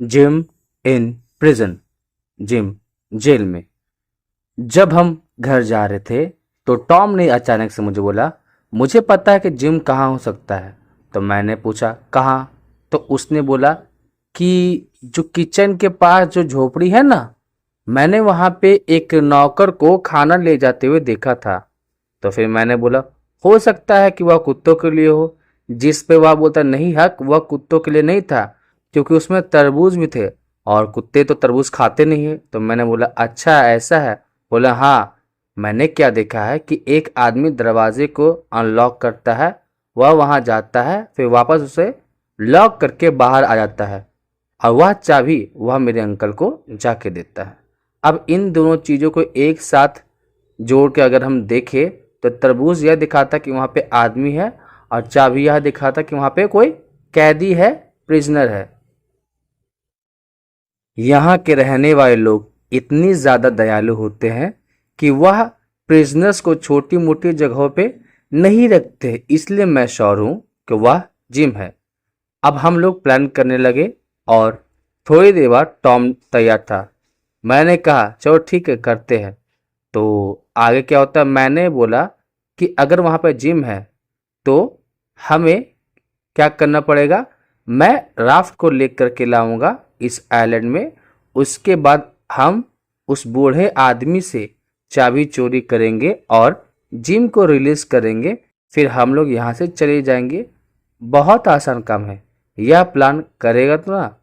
Gym in prison. Jim जेल में। जब हम घर जा रहे थे तो टॉम ने अचानक से मुझे बोला, मुझे पता है कि जिम कहाँ हो सकता है। तो मैंने पूछा कहाँ। तो उसने बोला कि जो किचन के पास जो झोपड़ी है ना, मैंने वहां पे एक नौकर को खाना ले जाते हुए देखा था। तो फिर मैंने बोला हो सकता है कि वह कुत्तों के लिए हो। जिस पे वह बोलता नहीं हक, वह कुत्तों के लिए नहीं था क्योंकि उसमें तरबूज भी थे और कुत्ते तो तरबूज खाते नहीं है। तो मैंने बोला अच्छा ऐसा है। बोला हाँ, मैंने क्या देखा है कि एक आदमी दरवाजे को अनलॉक करता है, वह वहां जाता है, फिर वापस उसे लॉक करके बाहर आ जाता है और वह चाबी वह मेरे अंकल को जाके देता है। अब इन दोनों चीज़ों को एक साथ जोड़ के अगर हम देखें तो तरबूज यह दिखाता कि वहाँ पे आदमी है और चाबी यह दिखाता कि वहाँ पे कोई कैदी है, प्रिजनर है। यहाँ के रहने वाले लोग इतनी ज़्यादा दयालु होते हैं कि वह प्रिजनर्स को छोटी मोटी जगहों पे नहीं रखते, इसलिए मैं श्योर हूँ कि वह जिम है। अब हम लोग प्लान करने लगे और थोड़ी देर बाद टॉम तैयार था। मैंने कहा चलो ठीक है करते हैं। तो आगे क्या होता है, मैंने बोला कि अगर वहाँ पर जिम है तो हमें क्या करना पड़ेगा, मैं राफ्ट को लेकर के लाऊंगा इस आइलैंड में। उसके बाद हम उस बूढ़े आदमी से चाबी चोरी करेंगे और जिम को रिलीज करेंगे, फिर हम लोग यहाँ से चले जाएंगे। बहुत आसान काम है, यह प्लान करेगा तो ना।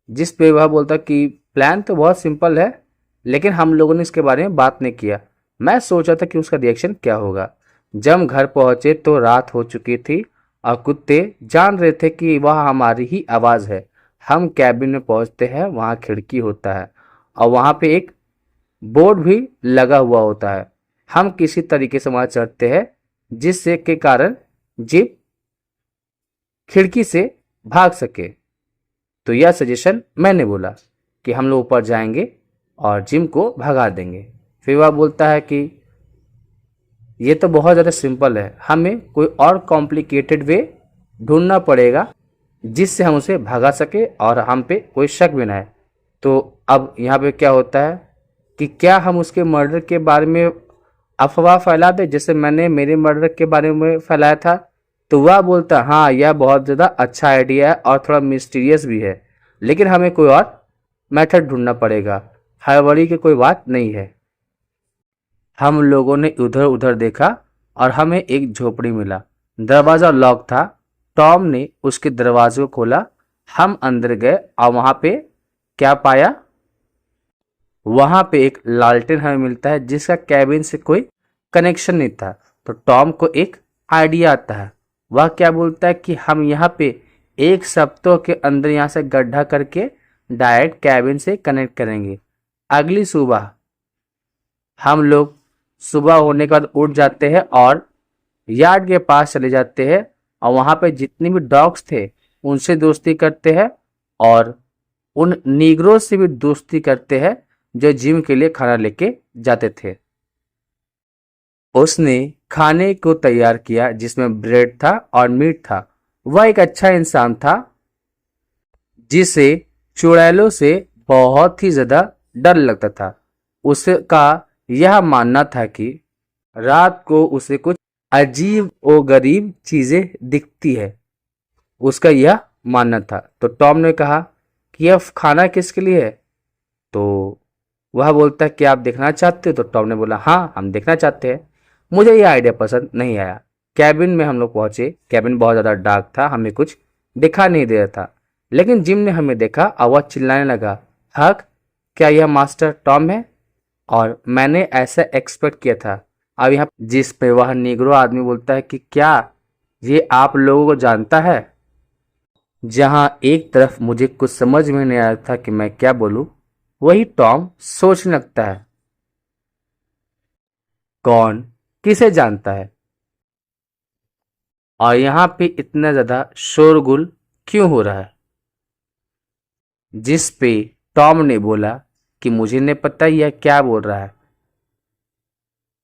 जिस पे वह बोलता कि प्लान तो बहुत सिंपल है, लेकिन हम लोगों ने इसके बारे में बात नहीं किया। मैं सोचा था कि उसका रिएक्शन क्या होगा। जब घर पहुंचे तो रात हो चुकी थी और कुत्ते जान रहे थे कि वह हमारी ही आवाज़ है। हम कैबिन में पहुंचते हैं, वहाँ खिड़की होता है और वहाँ पे एक बोर्ड भी लगा हुआ होता है। हम किसी तरीके से वहाँ चढ़ते हैं जिससे के कारण जीप खिड़की से भाग सके। तो यह सजेशन मैंने बोला कि हम लोग ऊपर जाएंगे और जिम को भगा देंगे। फिर वह बोलता है कि ये तो बहुत ज़्यादा सिंपल है, हमें कोई और कॉम्प्लिकेटेड वे ढूंढना पड़ेगा जिससे हम उसे भगा सके और हम पे कोई शक भी ना है। तो अब यहाँ पे क्या होता है कि क्या हम उसके मर्डर के बारे में अफवाह फैला दें जैसे मैंने मेरे मर्डर के बारे में फैलाया था। तो वह बोलता हाँ यह बहुत ज़्यादा अच्छा आइडिया है और थोड़ा मिस्टीरियस भी है, लेकिन हमें कोई और मेथड ढूंढना पड़ेगा, हड़बड़ी की कोई बात नहीं है। हम लोगों ने उधर उधर देखा और हमें एक झोपड़ी मिला। दरवाज़ा लॉक था। टॉम ने उसके दरवाजे को खोला, हम अंदर गए और वहाँ पे क्या पाया, वहाँ पे एक लालटेन हमें मिलता है जिसका कैबिन से कोई कनेक्शन नहीं था। तो टॉम को एक आइडिया आता है। वह क्या बोलता है कि हम यहाँ पे एक सप्ताह के अंदर यहाँ से गड्ढा करके डायरेक्ट कैबिन से कनेक्ट करेंगे। अगली सुबह हम लोग सुबह होने के बाद उठ जाते हैं और यार्ड के पास चले जाते हैं और वहाँ पे जितने भी डॉग्स थे उनसे दोस्ती करते हैं और उन नीग्रो से भी दोस्ती करते हैं जो जिम के लिए खाना लेके जाते थे। उसने खाने को तैयार किया जिसमें ब्रेड था और मीट था। वह एक अच्छा इंसान था जिसे चुड़ैलों से बहुत ही ज़्यादा डर लगता था। उसका यह मानना था कि रात को उसे कुछ अजीब और गरीब चीज़ें दिखती है, उसका यह मानना था। तो टॉम ने कहा कि यह खाना किसके लिए है। तो वह बोलता है कि आप देखना चाहते हो। तो टॉम ने बोला हाँ हम देखना चाहते हैं। मुझे यह आइडिया पसंद नहीं आया। कैबिन में हम लोग पहुंचे। कैबिन बहुत ज़्यादा डार्क था, हमें कुछ दिखा नहीं दे रहा था, लेकिन जिम ने हमें देखा और वह चिल्लाने लगा, हक क्या यह मास्टर टॉम है। और मैंने ऐसा एक्सपेक्ट किया था। अब यहाँ जिस पे वह निग्रो आदमी बोलता है कि क्या ये आप लोगों को जानता है। जहाँ एक तरफ मुझे कुछ समझ में नहीं आ रहा था कि मैं क्या बोलूँ, वही टॉम सोचने लगता है कौन किसे जानता है और यहाँ पे इतना ज़्यादा शोरगुल क्यों हो रहा है। जिस पे टॉम ने बोला कि मुझे नहीं पता यह क्या बोल रहा है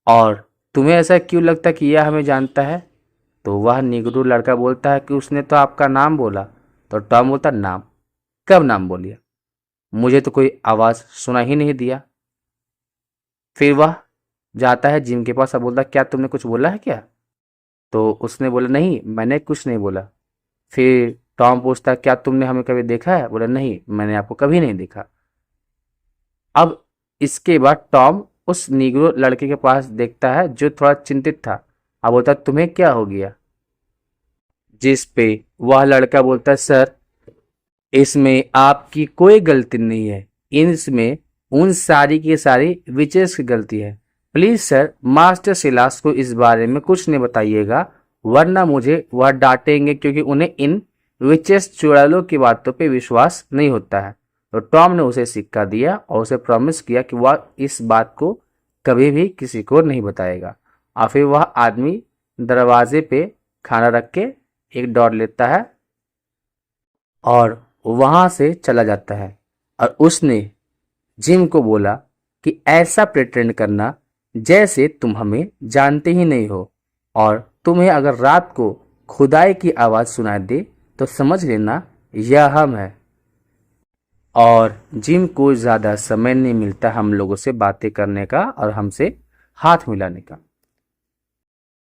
और तुम्हें ऐसा क्यों लगता कि यह हमें जानता है। तो वह निगरू लड़का बोलता है कि उसने तो आपका नाम बोला। तो टॉम बोलता नाम, कब नाम बोलिए। मुझे तो कोई आवाज़ सुना ही नहीं दिया। फिर वह जाता है जिम के पास और बोलता क्या तुमने कुछ बोला है क्या? तो उसने बोला नहीं मैंने कुछ नहीं बोला। फिर टॉम पूछता क्या तुमने हमें कभी देखा है? बोला नहीं मैंने आपको कभी नहीं देखा। अब इसके बाद टॉम उस नीग्रो लड़के के पास देखता है जो थोड़ा चिंतित था। अब बोलता तुम्हें क्या हो गया? जिस पे वह लड़का बोलता है सर इसमें आपकी कोई गलती नहीं है, इसमें उन सारी की सारी विचेस की गलती है। प्लीज सर मास्टर सिलास को इस बारे में कुछ नहीं बताइएगा वरना मुझे वह डांटेंगे क्योंकि उन्हें इन विचेस चुड़ैलों की बातों पे विश्वास नहीं होता है। तो टॉम ने उसे सिक्का दिया और उसे प्रॉमिस किया कि वह इस बात को कभी भी किसी को नहीं बताएगा। और फिर वह आदमी दरवाजे पे खाना रख के एक दौड़ लेता है और वहां से चला जाता है। और उसने जिम को बोला कि ऐसा प्रिटेंड करना जैसे तुम हमें जानते ही नहीं हो और तुम्हें अगर रात को खुदाई की आवाज़ सुनाई दे तो समझ लेना यह हम है। और जिम को ज़्यादा समय नहीं मिलता हम लोगों से बातें करने का और हमसे हाथ मिलाने का।